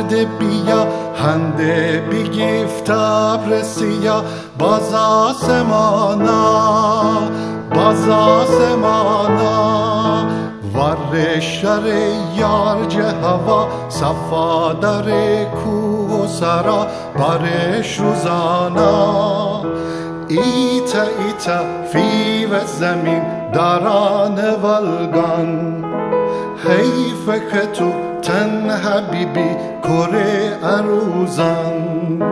برد بیا هنده بگیفت ابر سیاه باز آسمانا ور شر یارج هوا صفا در کوه و سرا بارش روزانا ایتا فی و زمین داران ولگان حیف که تو تنها بیبی کره اروزان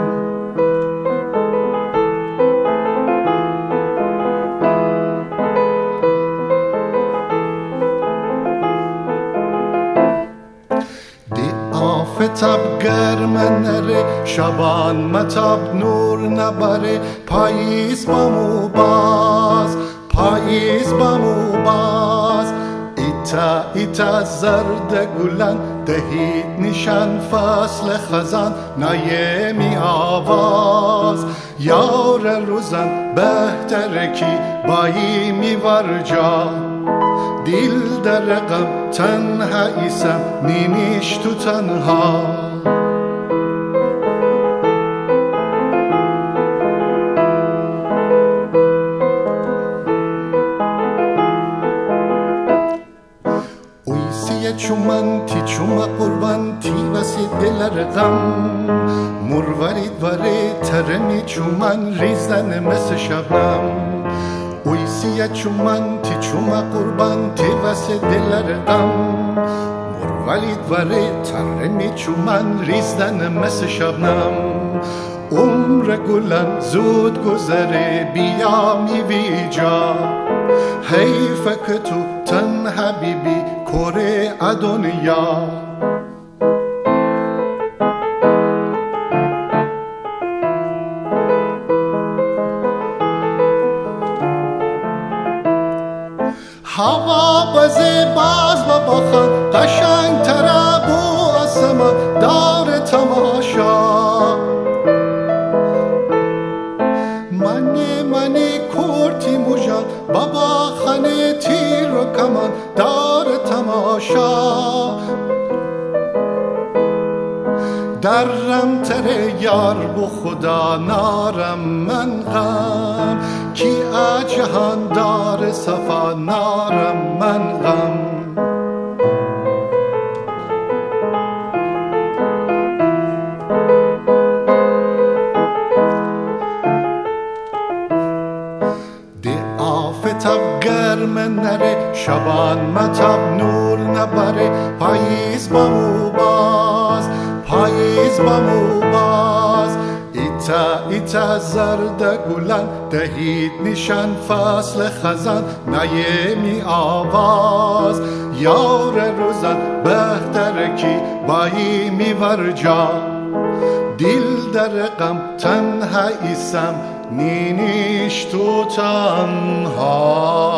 آفتاب گرم نره شبان متاب نور نبره پاییز بامو باز ایتا زرد گلن دهید نشان فصل خزان نایمی آواز یار روزن بهتر کی بایی میور جا دل در غم تنها ایسم نینیش تو تنها چوما قربان تی وسی دل غم مرورید وره ترمی چومن ریزن مثل شبنم اویسی چوما قربان تی وسی دل غم مرورید وره ترمی چومن ریزن مثل شبنم عمر گلن زود گذره بیا میوی جا حیف که تو تنها بیبی کره ادونیا هوا بزه باز بباخن قشنگ تره بو آسمان دار تماشا منی کورتی موجان بابا خانه تیر و کمان دار تماشا درم تره یار بو خدا نارم من غم کی جهان دار صفا نارم من غم آفتاب گرم نره شبان متاب نور نبره پاییز بامو باز ایتا زرد گلن دهید نشان فصل خزان نایمی آواز یار روزن بهتر کی بایی میور جا دل در غم تنها ایسم نینیش تو تنها